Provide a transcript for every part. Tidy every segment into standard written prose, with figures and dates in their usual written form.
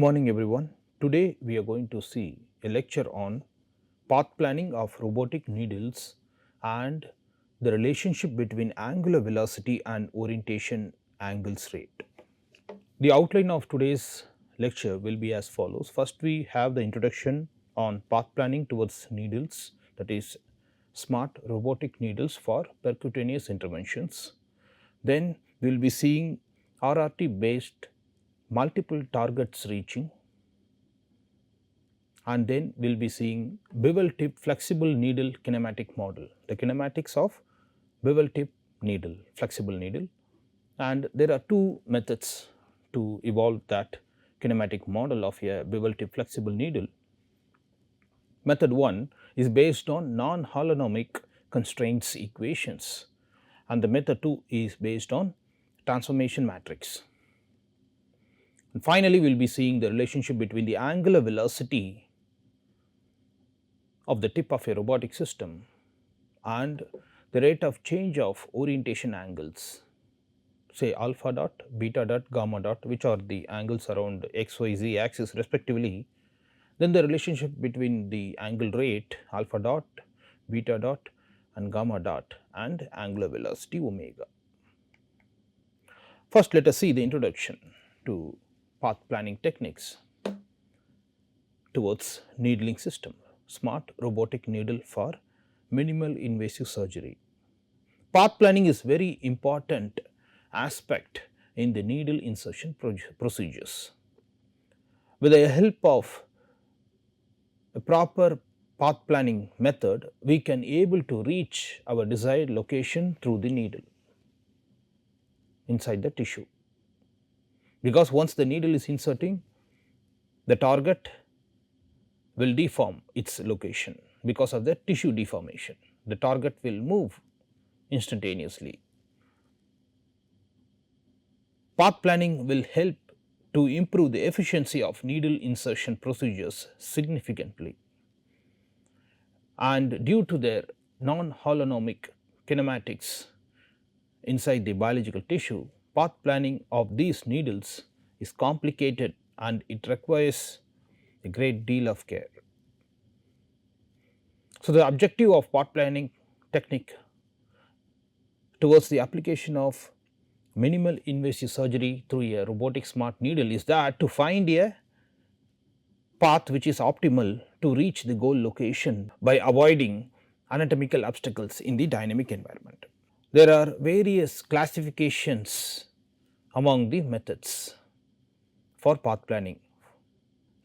morning everyone. Today we are going to see a lecture on path planning of robotic needles and the relationship between angular velocity and orientation angles rate. The outline of today's lecture will be as follows. First we have the introduction on path planning towards needles, that is smart robotic needles for percutaneous interventions. Then we will be seeing RRT based multiple targets reaching, and then we will be seeing bevel tip flexible needle kinematic model, the kinematics of bevel tip needle, flexible needle, and there are two methods to evolve that kinematic model of a bevel tip flexible needle. Method 1 is based on non-holonomic constraints equations, and the method 2 is based on transformation matrix. And finally, we will be seeing the relationship between the angular velocity of the tip of a robotic system and the rate of change of orientation angles, say alpha dot, beta dot, gamma dot, which are the angles around x, y, z axis respectively. Then the relationship between the angle rate alpha dot, beta dot and gamma dot and angular velocity omega. First, let us see the introduction to path planning techniques towards needling system, smart robotic needle for minimal invasive surgery. Path planning is very important aspect in the needle insertion procedures. With the help of a proper path planning method, we can able to reach our desired location through the needle inside the tissue, because once the needle is inserting, the target will deform its location because of the tissue deformation. The target will move instantaneously. Path planning will help to improve the efficiency of needle insertion procedures significantly, and due to their non-holonomic kinematics inside the biological tissue, path planning of these needles is complicated and it requires a great deal of care. So, the objective of path planning technique towards the application of minimal invasive surgery through a robotic smart needle is that to find a path which is optimal to reach the goal location by avoiding anatomical obstacles in the dynamic environment. There are various classifications among the methods for path planning.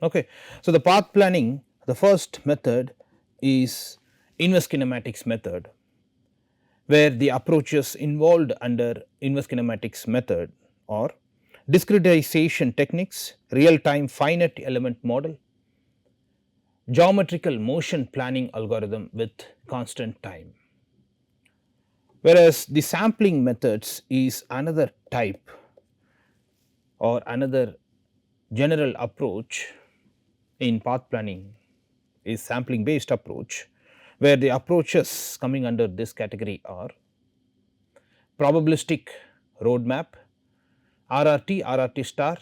Okay. So, the path planning, the first method is inverse kinematics method, where the approaches involved under inverse kinematics method are discretization techniques, real time finite element model, geometrical motion planning algorithm with constant time. Whereas the sampling methods is another type or another general approach in path planning is sampling based approach, where the approaches coming under this category are probabilistic roadmap, RRT, RRT star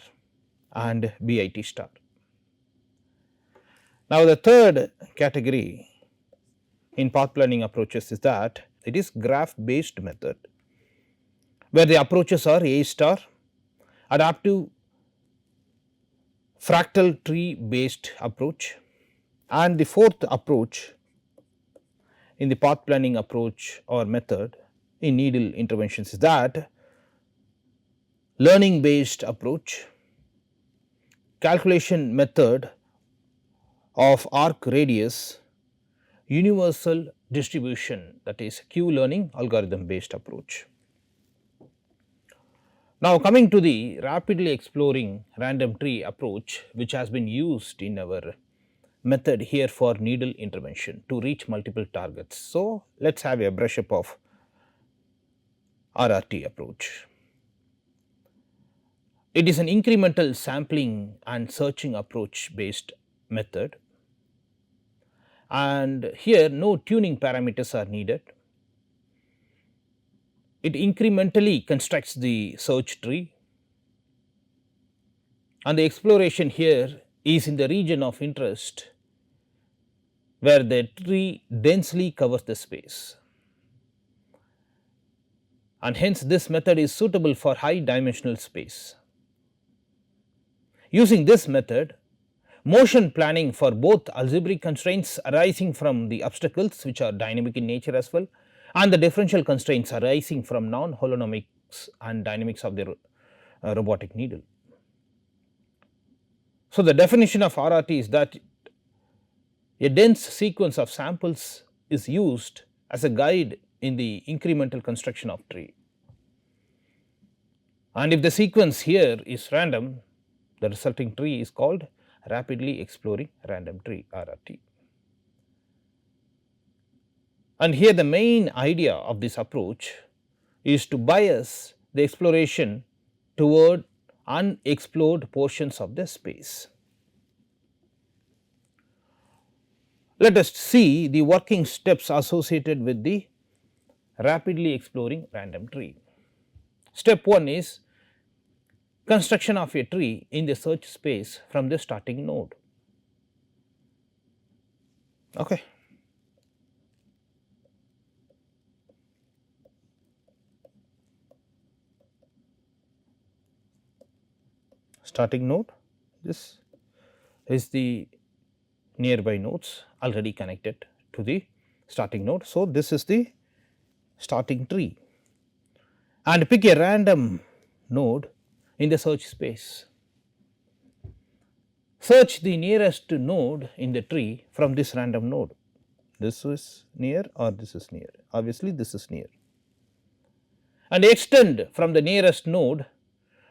and BIT star. Now, the third category in path planning approaches is that it is graph based method, where the approaches are A star, adaptive fractal tree based approach, and the fourth approach in the path planning approach or method in needle interventions is that learning based approach, calculation method of arc radius, universal distribution, that is Q learning algorithm based approach. Now, coming to the rapidly exploring random tree approach, which has been used in our method here for needle intervention to reach multiple targets. So, let us have a brush up of RRT approach. It is an incremental sampling and searching approach based method, and here no tuning parameters are needed. It incrementally constructs the search tree and the exploration here is in the region of interest where the tree densely covers the space, and hence this method is suitable for high dimensional space. Using this method, motion planning for both algebraic constraints arising from the obstacles, which are dynamic in nature as well, and the differential constraints arising from non-holonomics and dynamics of the robotic needle. So, the definition of RRT is that a dense sequence of samples is used as a guide in the incremental construction of tree, and if the sequence here is random, the resulting tree is called rapidly exploring random tree, RRT. And here the main idea of this approach is to bias the exploration toward unexplored portions of the space. Let us see the working steps associated with the rapidly exploring random tree. Step 1 is construction of a tree in the search space from the starting node. Okay. Starting node, this is the nearby nodes already connected to the starting node. So, this is the starting tree, and pick a random node in the search space. Search the nearest node in the tree from this random node. This is near or this is near, obviously this is near, and extend from the nearest node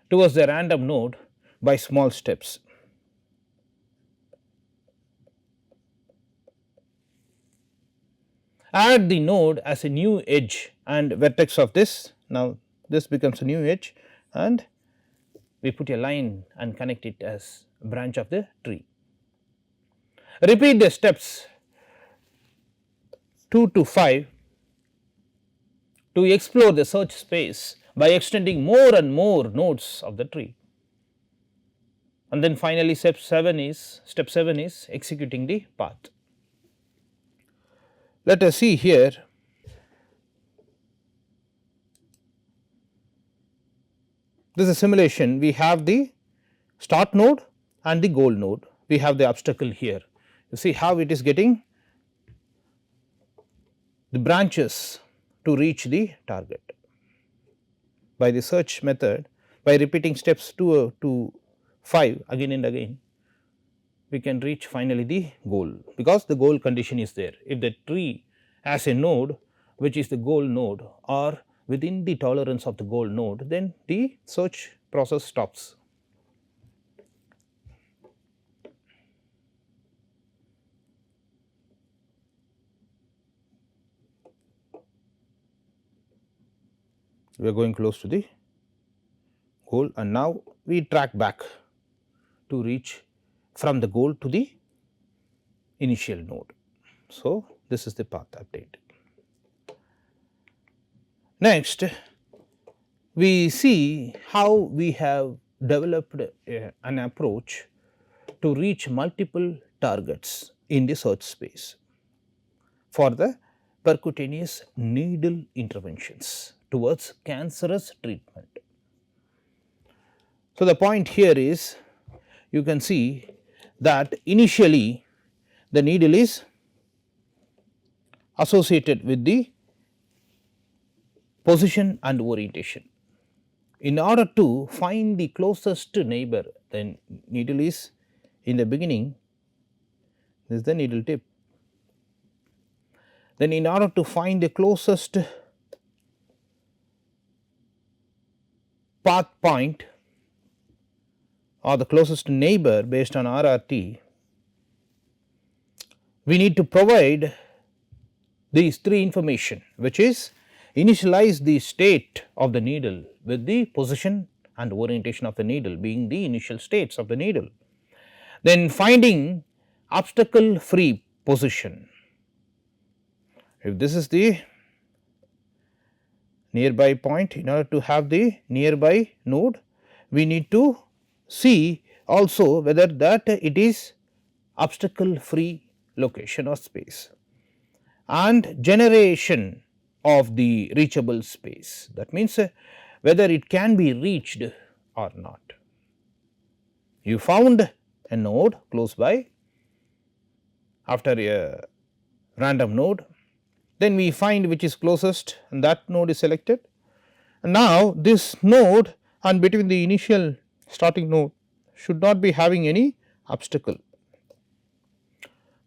towards the random node by small steps. Add the node as a new edge and vertex of this. Now, this becomes a new edge, and we put a line and connect it as a branch of the tree. Repeat the steps 2 to 5 to explore the search space by extending more and more nodes of the tree. And then finally, step 7 is executing the path. Let us see here. This is a simulation. We have the start node and the goal node. We have the obstacle here. You see how it is getting the branches to reach the target. By the search method, by repeating steps 2 to 5 again and again, we can reach finally the goal, because the goal condition is there. If the tree has a node which is the goal node or within the tolerance of the goal node, then the search process stops. We are going close to the goal, and now we track back to reach from the goal to the initial node. So, this is the path update. Next, we see how we have developed an approach to reach multiple targets in the search space for the percutaneous needle interventions towards cancerous treatment. So, the point here is, you can see that initially the needle is associated with the position and orientation. In order to find the closest neighbor, the needle is in the beginning, this is the needle tip. Then in order to find the closest path point or the closest neighbor based on RRT, we need to provide these 3 information, which is initialize the state of the needle with the position and orientation of the needle being the initial states of the needle. Then finding obstacle free position. If this is the nearby point, in order to have the nearby node, we need to see also whether that it is obstacle free location or space, and generation of the reachable space, that means whether it can be reached or not. You found a node close by after a random node, then we find which is closest and that node is selected. And now this node and between the initial starting node should not be having any obstacle.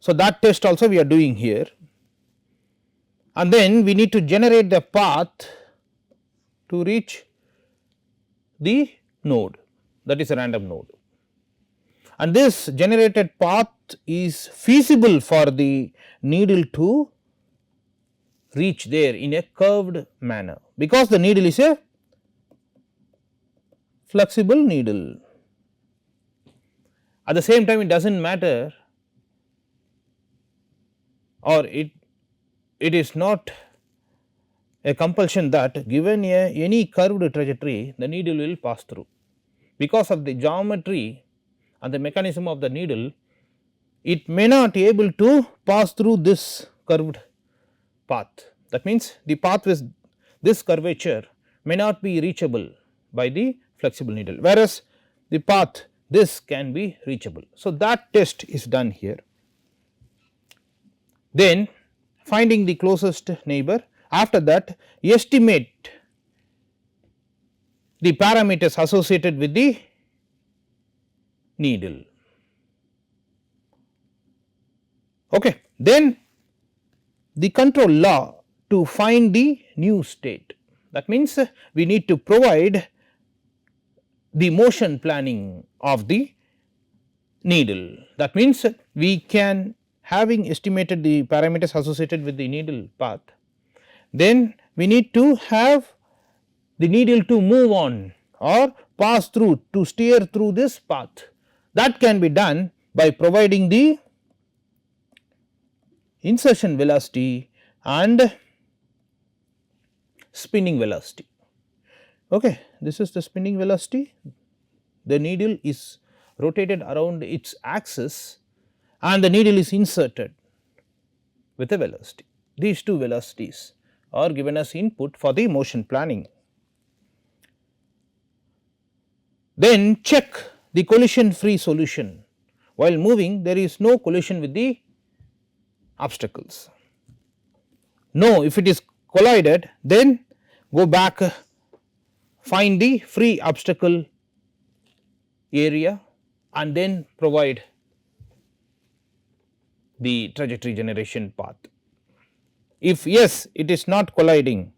So, that test also we are doing here, and then we need to generate the path to reach the node, that is a random node, and this generated path is feasible for the needle to reach there in a curved manner, because the needle is a flexible needle. At the same time, it does not matter, or it is not a compulsion that given any curved trajectory the needle will pass through, because of the geometry and the mechanism of the needle it may not be able to pass through this curved path. That means, the path with this curvature may not be reachable by the flexible needle, whereas the path this can be reachable. So, that test is done here. Then finding the closest neighbor, after that estimate the parameters associated with the needle. Okay. Then the control law to find the new state, that means we need to provide the motion planning of the needle. That means we can, having estimated the parameters associated with the needle path, then we need to have the needle to move on or pass through, to steer through this path. That can be done by providing the insertion velocity and spinning velocity. Okay. This is the spinning velocity, the needle is rotated around its axis and the needle is inserted with a velocity. These two velocities are given as input for the motion planning. Then check the collision free solution. While moving, there is no collision with the obstacles. No, if it is collided, then go back, find the free obstacle area and then provide the trajectory generation path. If yes, it is not colliding,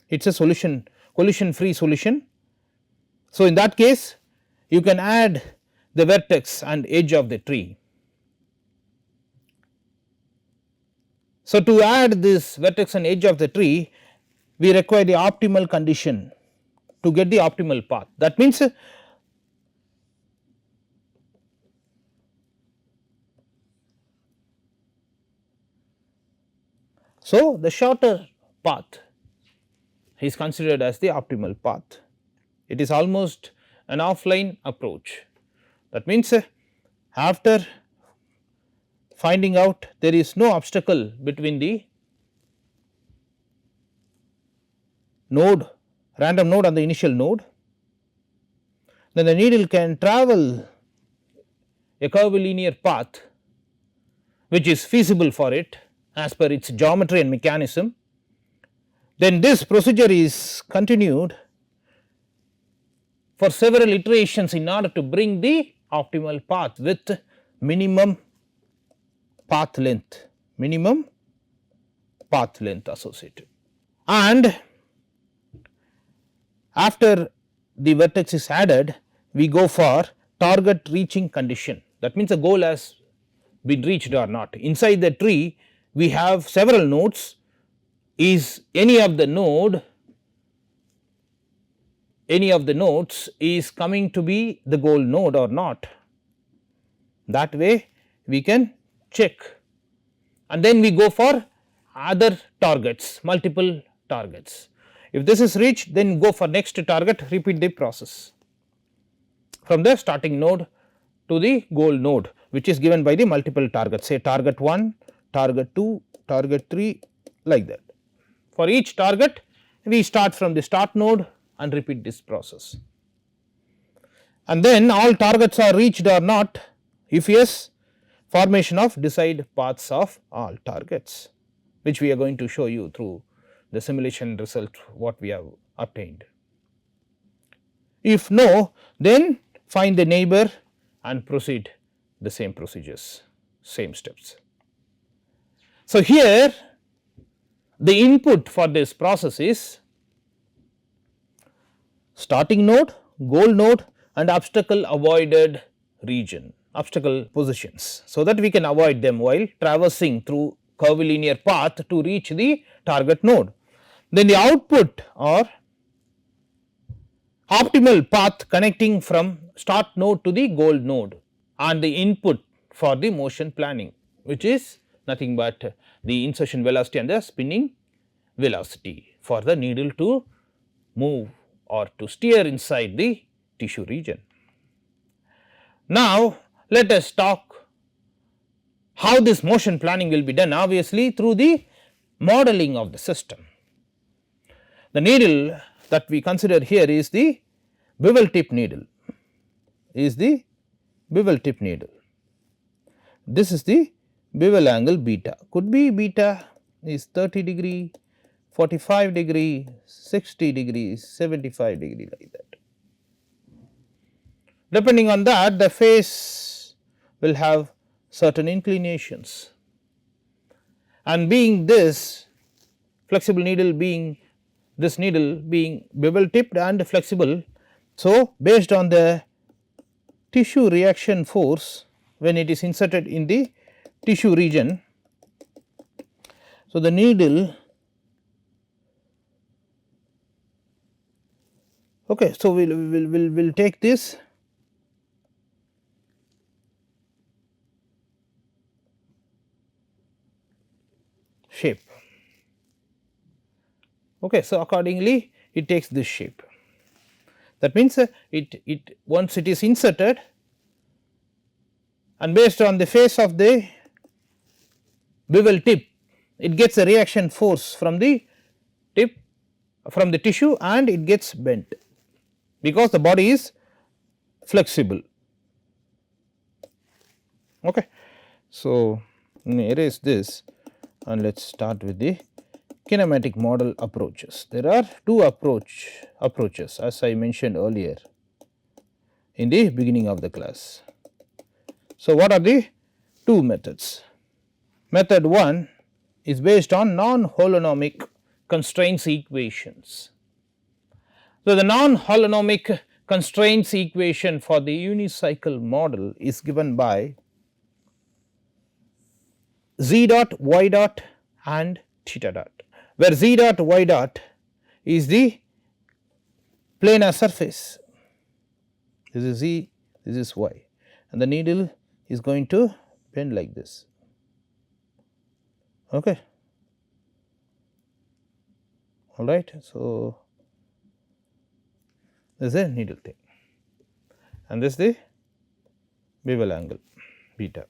it is a solution, collision free solution. So, in that case you can add the vertex and edge of the tree. So, to add this vertex and edge of the tree, we require the optimal condition to get the optimal path. That means, so the shorter path is considered as the optimal path. It is almost an offline approach. That means, after finding out there is no obstacle between the node, random node and the initial node, then the needle can travel a curvilinear path which is feasible for it as per its geometry and mechanism. Then this procedure is continued for several iterations in order to bring the optimal path with minimum path length, associated. And after the vertex is added, we go for target reaching condition. That means, the goal has been reached or not. Inside the tree we have several nodes. Is any of the nodes is coming to be the goal node or not? That way we can check, and then we go for other targets, multiple targets. If this is reached, then go for next target, repeat the process. from the starting node to the goal node, which is given by the multiple targets, say target 1, target 2, target 3, like that. For each target we start from the start node and repeat this process, and then all targets are reached or not. If yes, formation of desired paths of all targets, which we are going to show you through the simulation result what we have obtained. If no, then find the neighbor and proceed the same procedures, same steps. So, here the input for this process is starting node, goal node and obstacle avoided region, obstacle positions, so that we can avoid them while traversing through curvilinear path to reach the target node. Then the output or optimal path connecting from start node to the goal node, and the input for the motion planning, which is nothing but the insertion velocity and the spinning velocity for the needle to move or to steer inside the tissue region. Now, let us talk how this motion planning will be done, obviously through the modeling of the system. The needle that we consider here is the bevel tip needle, This is the bevel angle beta, could be beta is 30 degree, 45 degree, 60 degrees, 75 degree, like that. Depending on that, the face will have certain inclinations, and being this flexible needle, being this needle being bevel tipped and flexible. So, based on the tissue reaction force when it is inserted in the tissue region, so the needle, okay, so we'll take this shape. Okay, so accordingly it takes this shape. That means it once it is inserted, and based on the face of the bevel tip, it gets a reaction force from the tip, from the tissue, and it gets bent because the body is flexible. Okay. So, let me erase this and let us start with the kinematic model approaches. There are two approaches as I mentioned earlier in the beginning of the class. So, what are the two methods? Method 1 is based on non-holonomic constraints equations. So, the non-holonomic constraints equation for the unicycle model is given by z dot, y dot and theta dot, where z dot, y dot is the planar surface, this is z, this is y, and the needle is going to bend like this. Okay. All right. So, this is a needle thing, and this is the bevel angle beta.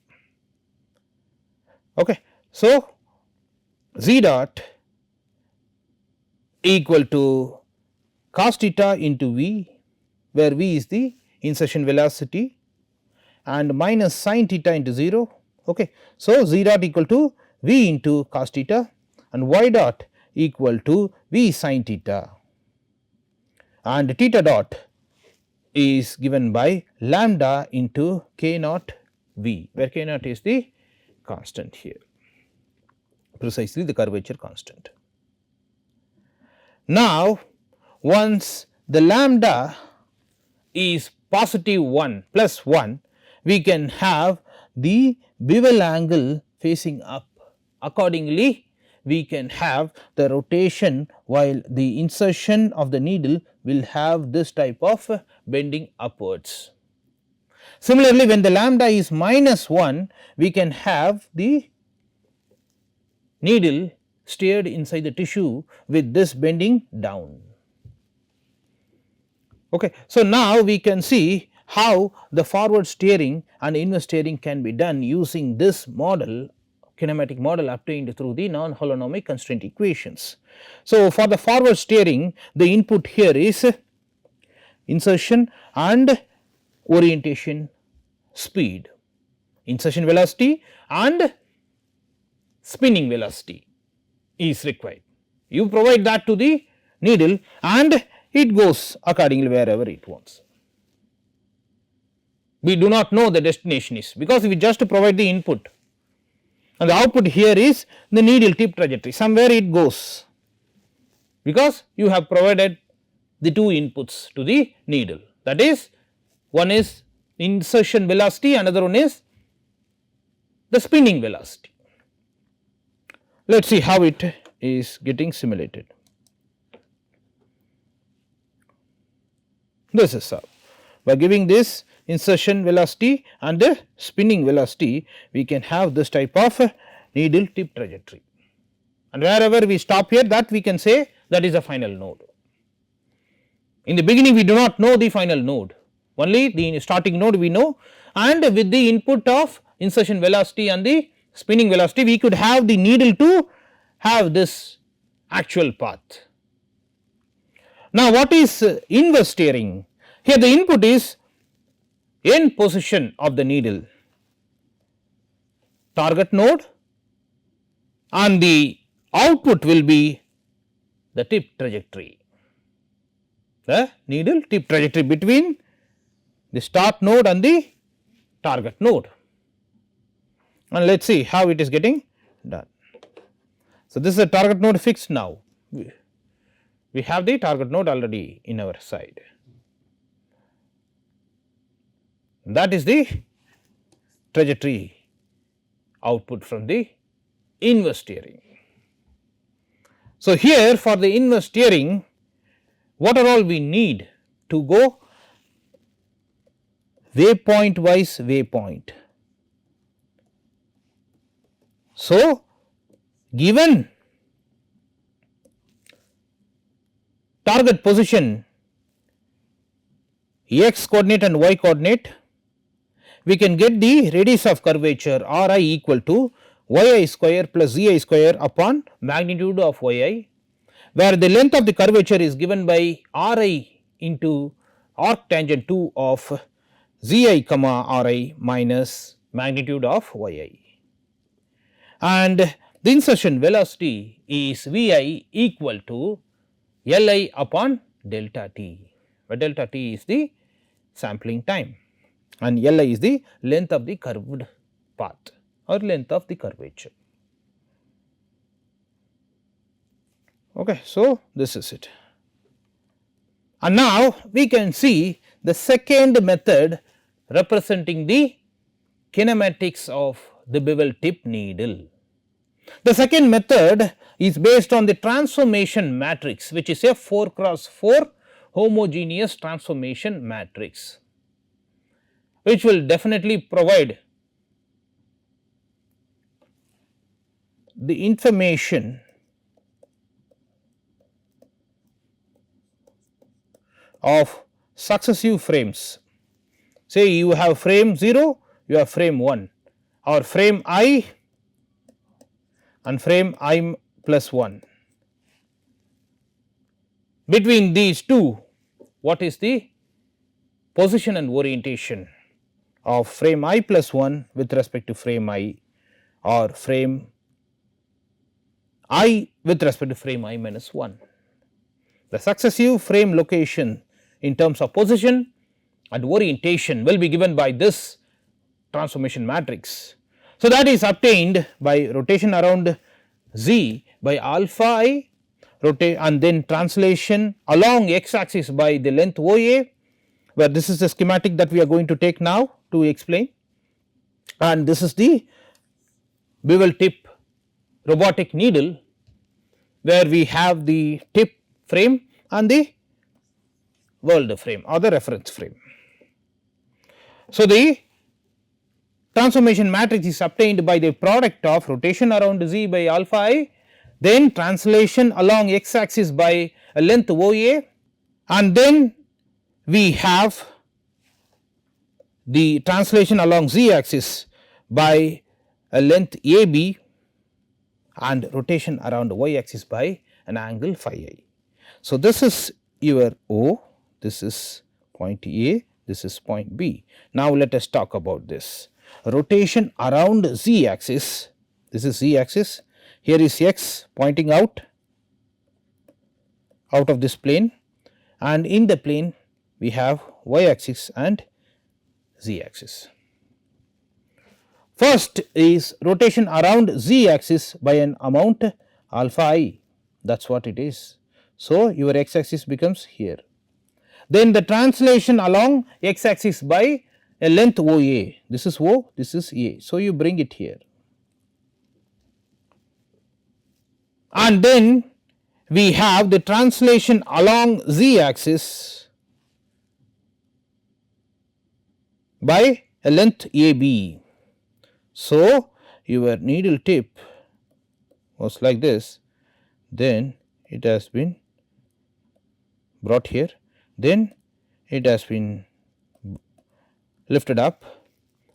Okay. So, z dot equal to cos theta into v, where v is the insertion velocity, and minus sin theta into 0. Okay. So, z dot equal to v into cos theta, and y dot equal to v sin theta, and theta dot is given by lambda into k naught v, where k naught is the constant here, precisely the curvature constant. Now, once the lambda is positive 1 plus 1, we can have the bevel angle facing up. Accordingly, we can have the rotation, while the insertion of the needle will have this type of bending upwards. Similarly, when the lambda is minus 1, we can have the needle steered inside the tissue with this bending down. Okay. So, now we can see how the forward steering and inward steering can be done using this model, kinematic model obtained through the non-holonomic constraint equations. So, for the forward steering, the input here is insertion and orientation speed, insertion velocity and spinning velocity is required. You provide that to the needle and it goes accordingly wherever it wants. We do not know the destination is, because we just provide the input and the output here is the needle tip trajectory, somewhere it goes, because you have provided the two inputs to the needle, that is, one is insertion velocity, another one is the spinning velocity. Let us see how it is getting simulated. This is how, by giving this insertion velocity and the spinning velocity, we can have this type of needle tip trajectory, and wherever we stop here, that we can say that is a final node. In the beginning we do not know the final node, only the starting node we know, and with the input of insertion velocity and the spinning velocity, we could have the needle to have this actual path. Now, what is inverse steering? Here the input is end position of the needle, target node, and the output will be the tip trajectory, the needle tip trajectory between the start node and the target node, and let us see how it is getting done. So, this is a target node fixed now, we have the target node already in our side, that is the trajectory output from the inverse steering. So, here for the inverse steering, what are all we need to go waypoint wise waypoint. So, given target position x coordinate and y coordinate, we can get the radius of curvature R I equal to yi square plus zi square upon magnitude of yi, where the length of the curvature is given by Ri into arc tangent 2 of zi comma Ri minus magnitude of yi, and the insertion velocity is Vi equal to Li upon delta t, where delta t is the sampling time and Li is the length of the curved path or length of the curvature. Okay, so this is it. And now we can see the second method representing the kinematics of the bevel tip needle. The second method is based on the transformation matrix, which is a 4 cross 4 homogeneous transformation matrix, which will definitely provide the information of successive frames. Say you have frame 0, you have frame 1, or frame I and frame I plus 1. Between these two, what is the position and orientation of frame I plus 1 with respect to frame I, or frame I with respect to frame I minus 1. The successive frame location in terms of position and orientation will be given by this transformation matrix. So, that is obtained by rotation around z by alpha I, rotate and then translation along x axis by the length OA, where this is the schematic that we are going to take now to explain, and this is the bevel tip robotic needle, where we have the tip frame and the world frame or the reference frame. So, the transformation matrix is obtained by the product of rotation around z by alpha I, then translation along x axis by a length OA, and then we have the translation along z axis by a length AB and rotation around y axis by an angle phi I. So, this is your O, this is point A, this is point B. Now, let us talk about this rotation around z axis. This is z axis, here is x pointing out of this plane, and in the plane we have y axis and z axis. First is rotation around z axis by an amount alpha I, that is what it is. So, your x axis becomes here. Then the translation along x axis by a length OA, this is O, this is A. So, you bring it here, and then we have the translation along z axis by a length AB. So, your needle tip was like this, then it has been brought here, then it has been lifted up,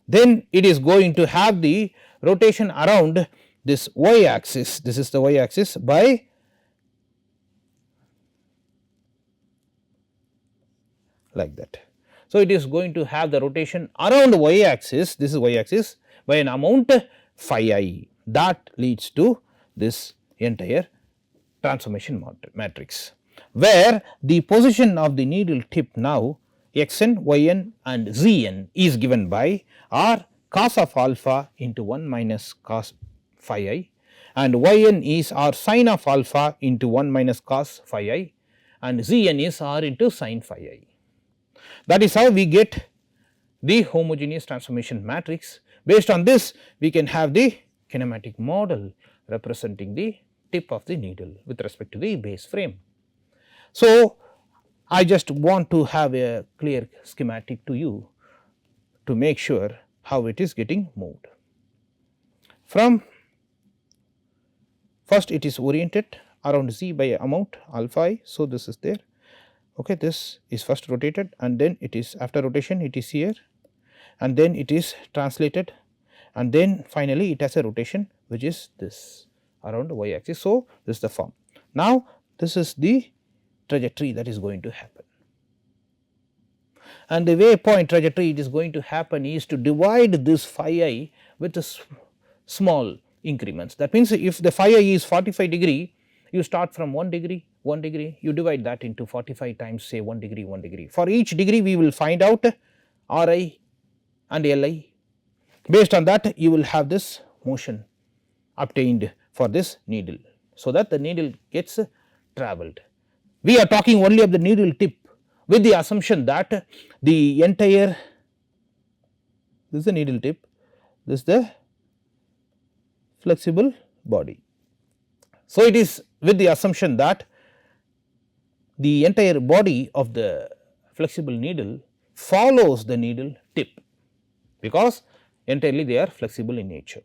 then it is going to have the rotation around this y axis, this is the y axis by like that. So, it is going to have the rotation around y axis, this is y axis by an amount phi I, that leads to this entire transformation matrix, where the position of the needle tip now xn, yn and zn is given by r cos of alpha into 1 minus cos phi I, and yn is r sin of alpha into 1 minus cos phi I, and zn is r into sin phi I. That is how we get the homogeneous transformation matrix. Based on this, we can have the kinematic model representing the tip of the needle with respect to the base frame. So, I just want to have a clear schematic to you to make sure how it is getting moved. From first, it is oriented around z by amount alpha I. So, this is there. Okay, this is first rotated, and then it is after rotation it is here, and then it is translated, and then finally it has a rotation which is this around the y axis. So, this is the form. Now, this is the trajectory that is going to happen, and the waypoint trajectory it is going to happen is to divide this phi I with a small increments. That means, if the phi I is 45 degree, you start from 1 degree, 1 degree, you divide that into 45 times say 1 degree, 1 degree. For each degree we will find out Ri and Li. Based on that, you will have this motion obtained for this needle, so that the needle gets travelled. We are talking only of the needle tip with the assumption that the entire, this is the needle tip, this is the flexible body. So, it is with the assumption that the entire body of the flexible needle follows the needle tip, because entirely they are flexible in nature.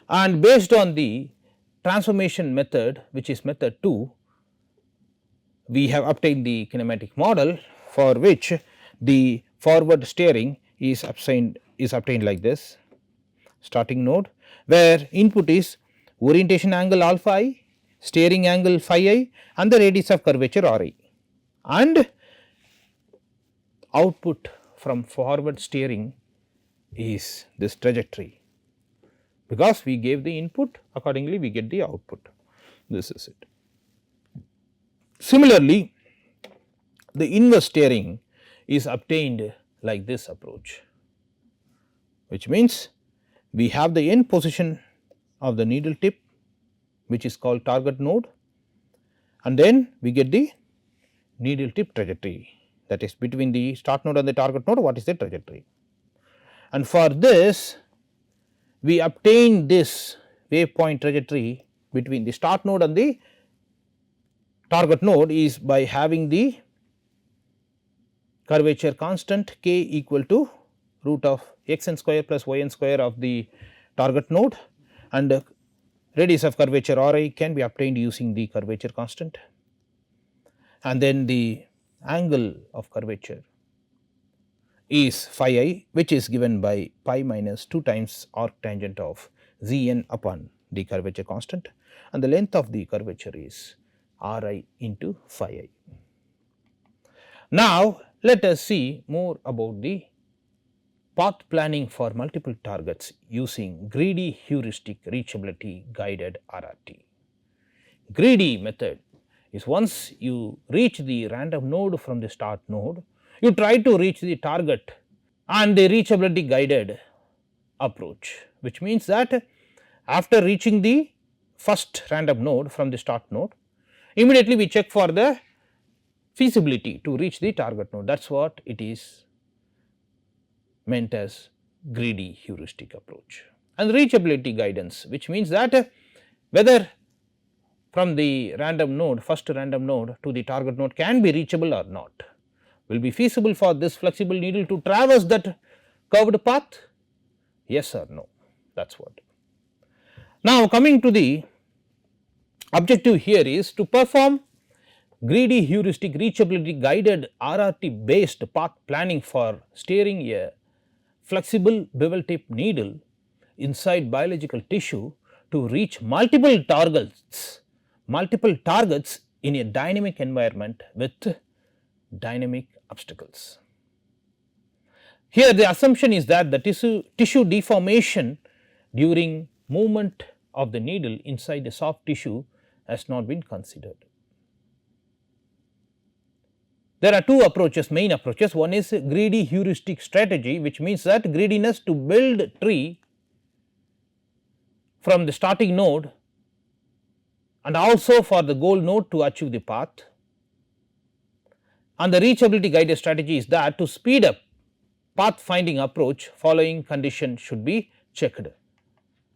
And based on the transformation method, which is method 2, we have obtained the kinematic model, for which the forward steering is obtained like this, starting node, where input is orientation angle alpha I, steering angle phi I, and the radius of curvature r I, and output from forward steering is this trajectory, because we gave the input, accordingly we get the output. This is it. Similarly, the inverse steering is obtained like this approach, which means we have the end position of the needle tip, which is called target node, and then we get the needle tip trajectory, that is between the start node and the target node, what is the trajectory. And for this, we obtain this waypoint trajectory between the start node and the target node is by having the curvature constant k equal to root of xn square plus yn square of the target node, and radius of curvature r I can be obtained using the curvature constant, and then the angle of curvature is phi I, which is given by pi minus 2 times arc tangent of Zn upon the curvature constant, and the length of the curvature is Ri into phi I. Now, let us see more about the path planning for multiple targets using greedy heuristic reachability guided RRT. Greedy method is once you reach the random node from the start node, you try to reach the target and the reachability guided approach, which means that after reaching the first random node from the start node, immediately we check for the feasibility to reach the target node. That is what it is meant as greedy heuristic approach. And reachability guidance, which means that whether from the random node, first random node to the target node can be reachable or not, will be feasible for this flexible needle to traverse that curved path, yes or no, that is what. Now, coming to the objective here is to perform greedy heuristic reachability guided RRT based path planning for steering a flexible bevel tip needle inside biological tissue to reach multiple targets in a dynamic environment with dynamic obstacles. Here the assumption is that the tissue deformation during movement of the needle inside the soft tissue has not been considered. There are two approaches, main approaches. One is greedy heuristic strategy, which means that greediness to build tree from the starting node and also for the goal node to achieve the path. And the reachability guided strategy is that to speed up path finding approach, following condition should be checked.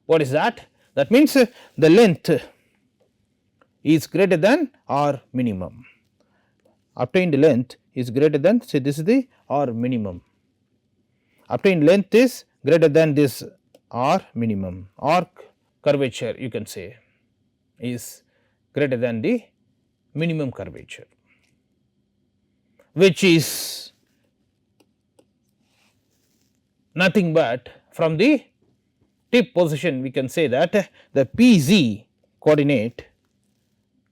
What is that? That means the length is greater than or minimum. Obtained length is greater than, say this is the R minimum. Obtained length is greater than this R minimum. Arc curvature you can say is greater than the minimum curvature, which is nothing but from the tip position we can say that the PZ coordinate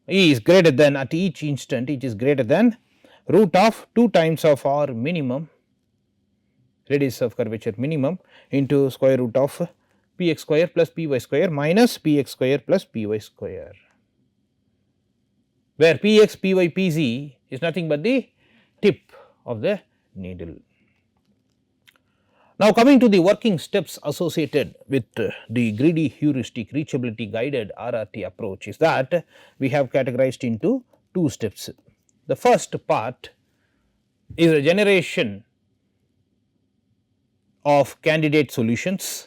is greater than, at each instant it is greater than root of 2 times of R minimum, radius of curvature minimum, into square root of Px square plus Py square minus Px square plus Py square, where Px, Py, Pz is nothing but the tip of the needle. Now, coming to the working steps associated with the greedy heuristic reachability guided RRT approach is that we have categorized into 2 steps. The first part is a generation of candidate solutions.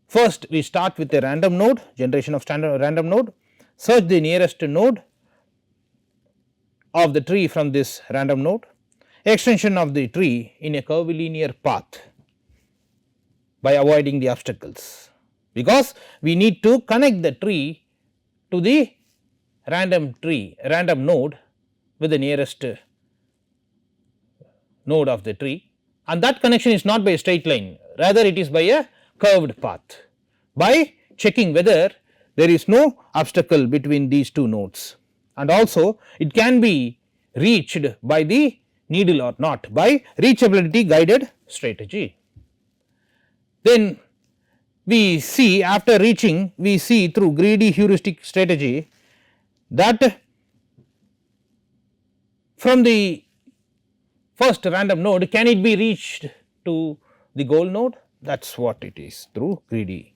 First we start with a random node, generation of standard random node, search the nearest node of the tree from this random node, extension of the tree in a curvilinear path by avoiding the obstacles, because we need to connect the tree to the random node with the nearest node of the tree, and that connection is not by a straight line, rather it is by a curved path, by checking whether there is no obstacle between these 2 nodes, and also it can be reached by the needle or not by reachability guided strategy. Then we see, after reaching, we see through greedy heuristic strategy that from the first random node can it be reached to the goal node, that is what it is through greedy.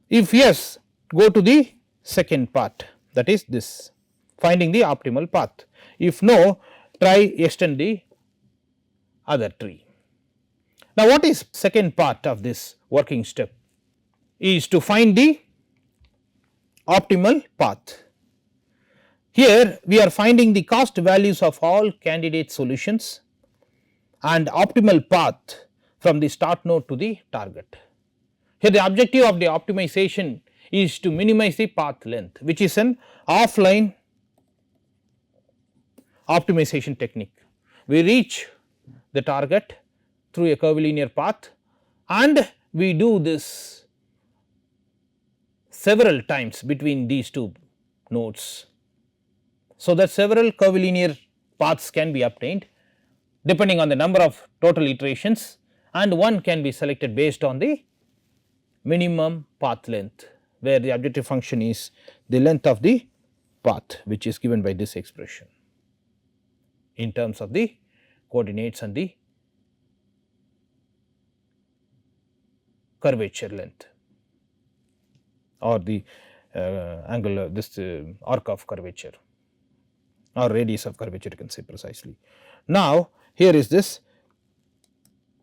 If yes, go to the second part, that is this, finding the optimal path. If no, try extend the other tree. Now, what is second part of this working step is to find the optimal path. Here we are finding the cost values of all candidate solutions and optimal path from the start node to the target. Here the objective of the optimization is to minimize the path length, which is an offline optimization technique. we reach the target through a curvilinear path, and we do this several times between these two nodes. So, that several curvilinear paths can be obtained depending on the number of total iterations, and one can be selected based on the minimum path length, where the objective function is the length of the path, which is given by this expression in terms of the coordinates and the curvature length, or the angle this arc of curvature or radius of curvature, you can say precisely. Now, here is this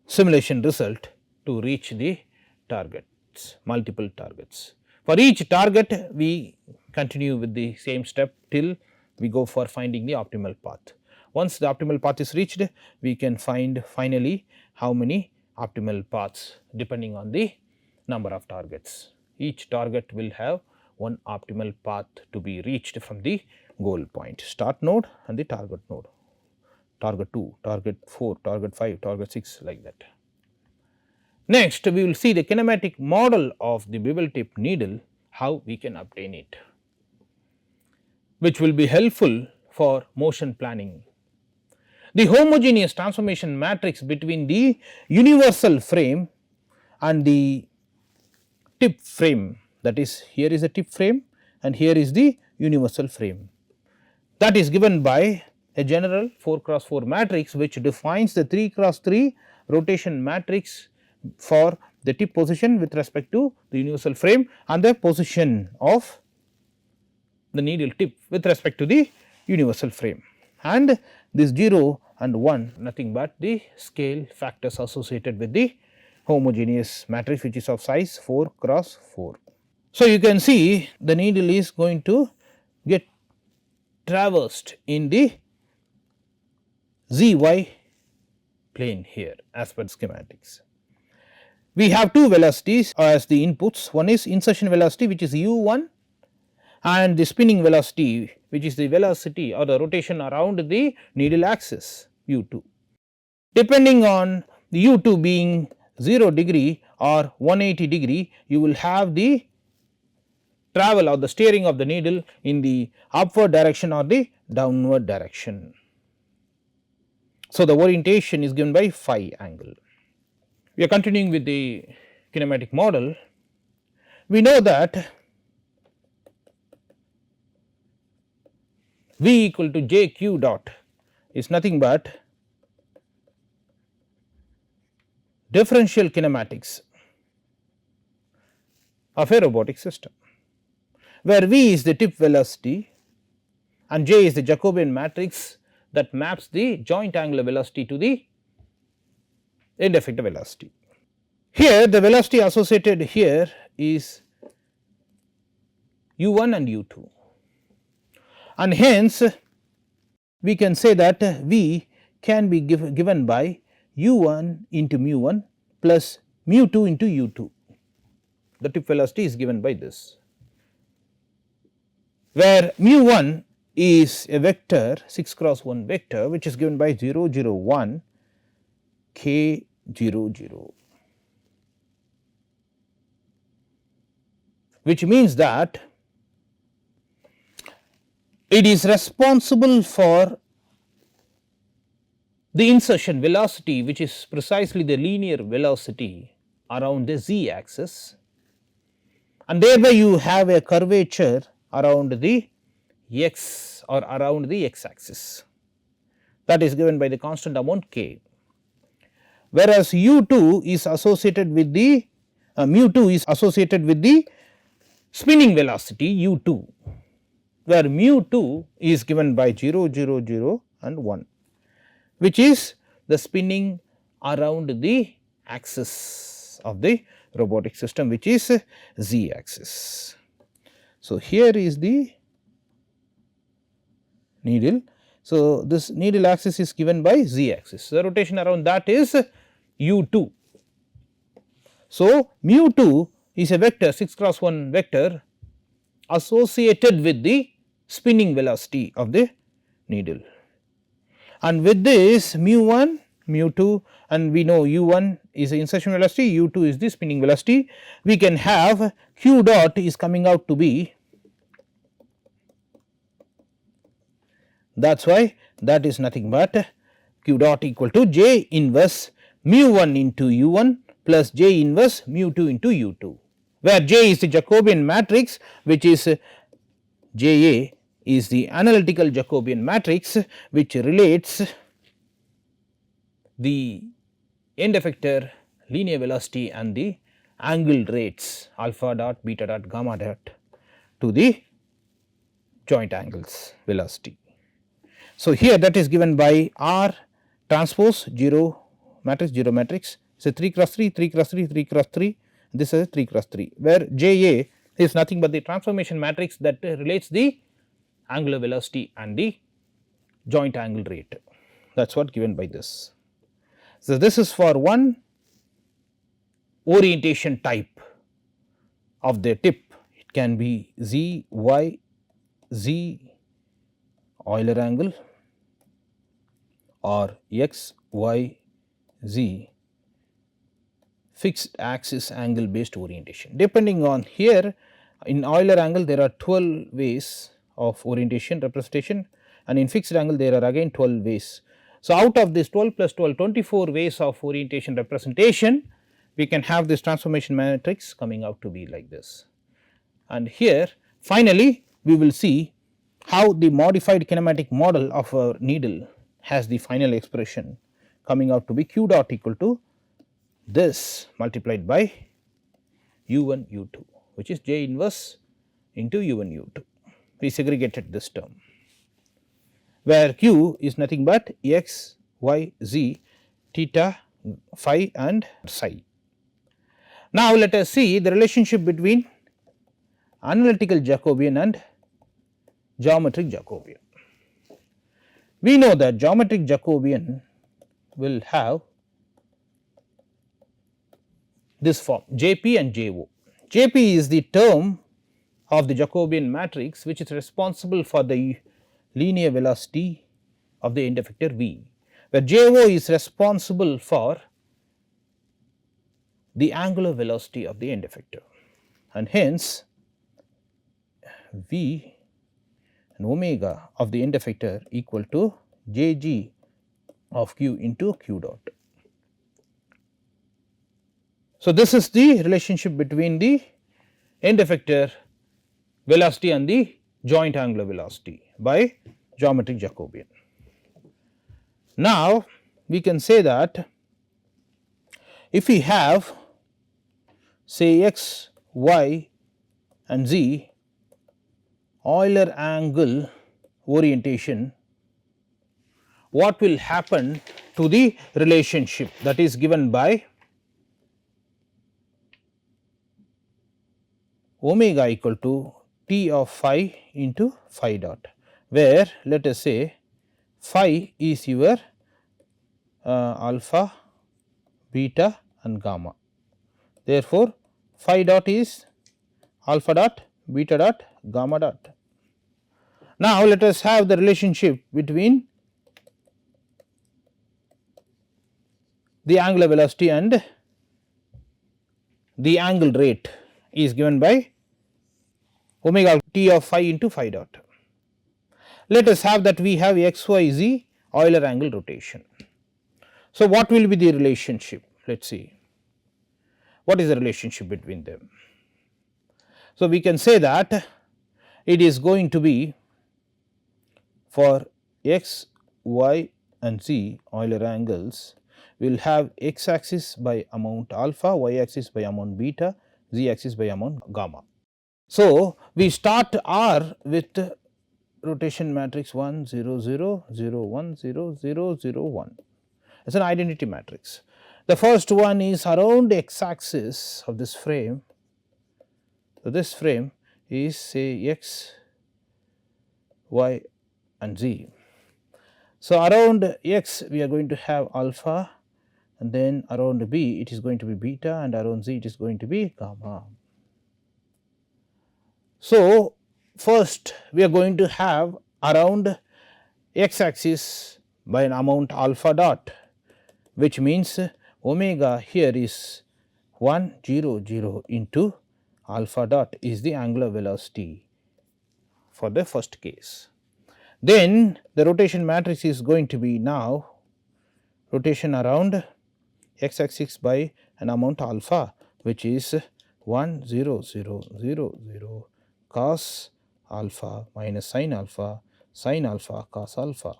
simulation result to reach the targets, multiple targets. For each target, we continue with the same step till we go for finding the optimal path. Once the optimal path is reached, we can find finally how many optimal paths depending on the number of targets. Each target will have one optimal path to be reached from the goal point, start node and the target node, target 2, target 4, target 5, target 6, like that. Next, we will see the kinematic model of the bevel tip needle, how we can obtain it, which will be helpful for motion planning. The homogeneous transformation matrix between the universal frame and the tip frame, that is, here is a tip frame and here is the universal frame, that is given by a general 4 cross 4 matrix, which defines the 3 cross 3 rotation matrix for the tip position with respect to the universal frame and the position of the needle tip with respect to the universal frame, and this 0 and 1 nothing but the scale factors associated with the homogeneous matrix, which is of size 4 cross 4. So, you can see the needle is going to get traversed in the zy plane here as per schematics. We have two velocities as the inputs, one is insertion velocity, which is u1, and the spinning velocity, which is the velocity or the rotation around the needle axis u2. Depending on the u2 being 0 degree or 180 degree, you will have the travel or the steering of the needle in the upward direction or the downward direction. So, the orientation is given by phi angle. We are continuing with the kinematic model. We know that V equal to j q dot is nothing but differential kinematics of a robotic system, where V is the tip velocity and j is the Jacobian matrix that maps the joint angular velocity to the end effector velocity. Here the velocity associated here is u1 and u2, and hence we can say that V can be given by u1 into mu1 plus mu2 into u2. The tip velocity is given by this, where mu1 is a vector 6 cross 1 vector, which is given by 0 0 1 k 0 0, which means that it is responsible for the insertion velocity, which is precisely the linear velocity around the z axis, and thereby you have a curvature around the x or around the x axis, that is given by the constant amount k, whereas u2 is associated with the mu2 is associated with the spinning velocity u2, where mu2 is given by 0 0 0 and 1, which is the spinning around the axis of the robotic system, which is z axis. So, here is the needle. So, this needle axis is given by z axis, the rotation around that is u2. So, mu2 is a vector 6 cross 1 vector associated with the spinning velocity of the needle, and with this mu 1, mu 2, and we know u 1 is the insertion velocity, u 2 is the spinning velocity, we can have q dot is coming out to be, that is why that is nothing but q dot equal to j inverse mu 1 into u 1 plus j inverse mu 2 into u 2, where j is the Jacobian matrix, which is JA is the analytical Jacobian matrix, which relates the end effector linear velocity and the angle rates alpha dot, beta dot, gamma dot to the joint angles velocity. So, here that is given by R transpose 0 matrix, it is a 3 cross 3, 3 cross 3, 3 cross 3, this is a 3 cross 3, where JA is nothing but the transformation matrix that relates the angular velocity and the joint angle rate, that is what given by this. So, this is for one orientation type of the tip, it can be Z, Y, Z Euler angle or X, Y, Z fixed axis angle based orientation. Depending on here, in Euler angle there are 12 ways of orientation representation, and in fixed angle there are again 12 ways. So, out of this 12 plus 12, 24 ways of orientation representation, we can have this transformation matrix coming out to be like this. And here finally, we will see how the modified kinematic model of a needle has the final expression coming out to be q dot equal to this multiplied by u1 u2, which is j inverse into u1 u2. We segregated this term, where q is nothing but x, y, z, theta, phi and psi. Now, let us see the relationship between analytical Jacobian and geometric Jacobian. We know that geometric Jacobian will have this form JP and JO. JP is the term of the Jacobian matrix which is responsible for the linear velocity of the end effector V, where JO is responsible for the angular velocity of the end effector, and hence V and omega of the end effector equal to Jg of q into q dot. So, this is the relationship between the end effector velocity and the joint angular velocity by geometric Jacobian. Now, we can say that if we have say x, y and z Euler angle orientation, what will happen to the relationship that is given by omega equal to T of phi into phi dot, where let us say phi is your alpha, beta and gamma. Therefore, phi dot is alpha dot, beta dot, gamma dot. Now, let us have the relationship between the angular velocity and the angle rate is given by omega T of phi into phi dot. Let us have that we have x, y, z Euler angle rotation. So, what will be the relationship? Let us see what is the relationship between them. So, we can say that it is going to be for x, y and z Euler angles, we will have x axis by amount alpha, y axis by amount beta, z axis by amount gamma. So, we start R with rotation matrix 1 0 0 0 1 0 0 0 1, it is an identity matrix. The first one is around x axis of this frame. So, this frame is say x, y and z. So, around x we are going to have alpha, and then around b it is going to be beta, and around z it is going to be gamma. So, first we are going to have around x axis by an amount alpha dot, which means omega here is 100 into alpha dot is the angular velocity for the first case. Then the rotation matrix is going to be now rotation around x axis by an amount alpha, which is 10000 cos alpha minus sin alpha cos alpha.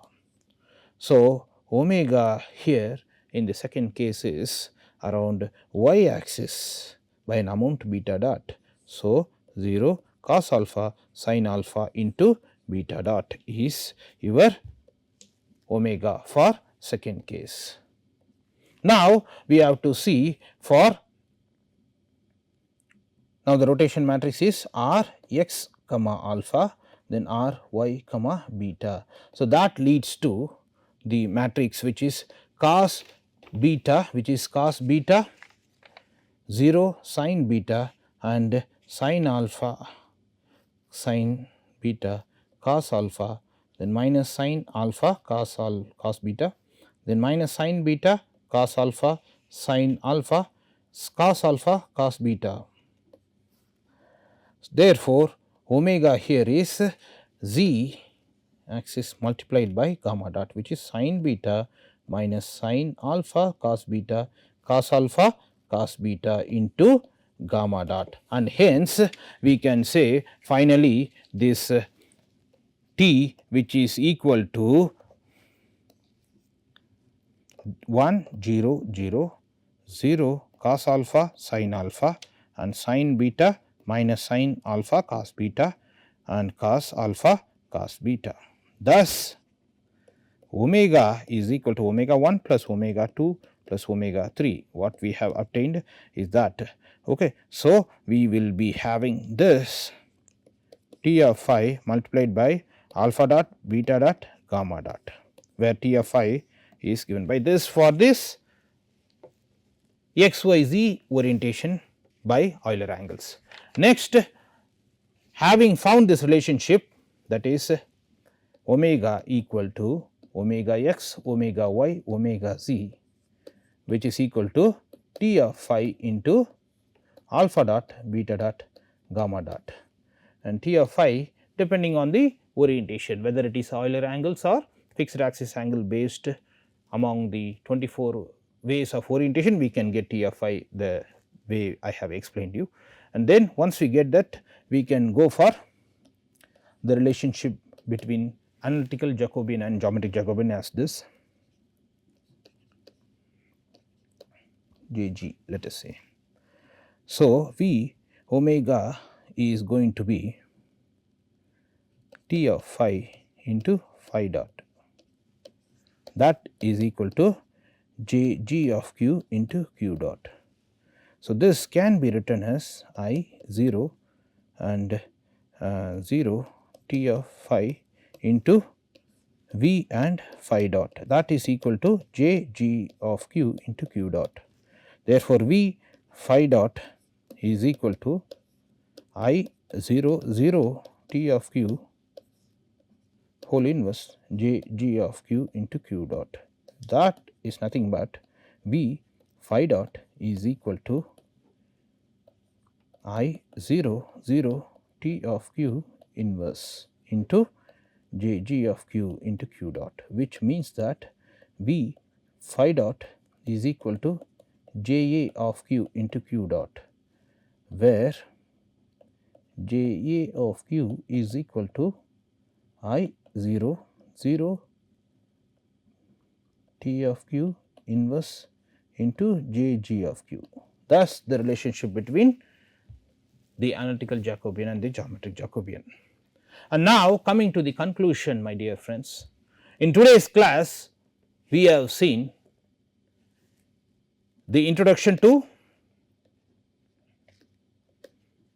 So, omega here in the second case is around y axis by an amount beta dot. So, 0 cos alpha sin alpha into beta dot is your omega for second case. Now, we have to see for now the rotation matrix is R x comma alpha, then R y comma beta. So, that leads to the matrix which is cos beta, 0 sin beta and sin alpha sin beta cos alpha, then minus sin alpha cos beta, then minus sin beta cos alpha sin alpha cos beta. Therefore, omega here is z axis multiplied by gamma dot, which is sin beta minus sin alpha cos beta cos beta into gamma dot, and hence we can say finally this t which is equal to 100 cos alpha sin alpha and sin beta minus sin alpha cos beta and cos alpha cos beta. Thus, omega is equal to omega 1 plus omega 2 plus omega 3. What we have obtained is that. Okay. So, we will be having this T of phi multiplied by alpha dot, beta dot, gamma dot, where T of phi is given by this for this XYZ orientation by Euler angles. Next, having found this relationship, that is omega equal to omega x, omega y, omega z, which is equal to T of phi into alpha dot, beta dot, gamma dot, and T of phi depending on the orientation, whether it is Euler angles or fixed axis angle based among the 24 ways of orientation, we can get T of phi the way I have explained you. And then once we get that, we can go for the relationship between analytical Jacobian and geometric Jacobian as this JG, let us say. So, V omega is going to be T of phi into phi dot, that is equal to Jg of q into q dot. So, this can be written as I 0 and 0 T of phi into V and phi dot, that is equal to Jg of q into q dot. Therefore, V phi dot is equal to I 0 T of q whole inverse Jg of q into q dot, that is nothing but V phi dot is equal to I 0 T of q inverse into Jg of q into q dot, which means that V phi dot is equal to Ja of q into q dot, where Ja of q is equal to I 0 T of q inverse into Jg of q. Thus, the relationship between the analytical Jacobian and the geometric Jacobian. And now coming to the conclusion, my dear friends, in today's class we have seen the introduction to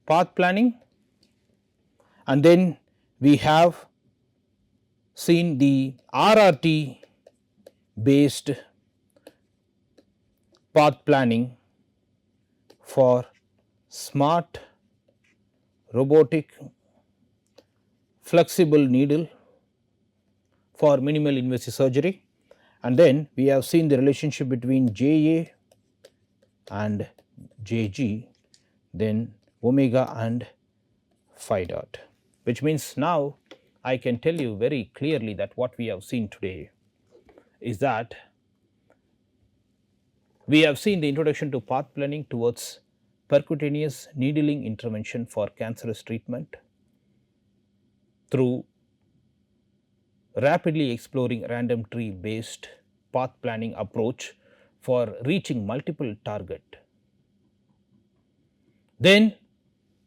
path planning, and then we have seen the RRT based path planning for smart robotic flexible needle for minimal invasive surgery, And then we have seen the relationship between Ja and Jg, then omega and phi dot, which means now I can tell you very clearly that what we have seen today is that we have seen the introduction to path planning towards percutaneous needling intervention for cancerous treatment through rapidly exploring random tree based path planning approach for reaching multiple target. Then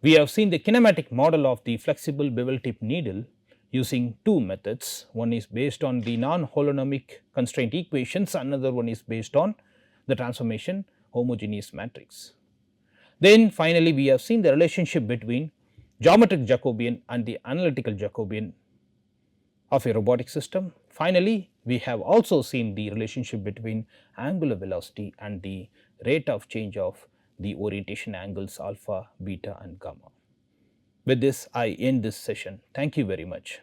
we have seen the kinematic model of the flexible bevel tip needle using two methods. One is based on the non-holonomic constraint equations, another one is based on the transformation homogeneous matrix. Then finally, we have seen the relationship between geometric Jacobian and the analytical Jacobian of a robotic system. Finally, we have also seen the relationship between angular velocity and the rate of change of the orientation angles alpha, beta and gamma. With this, I end this session. Thank you very much.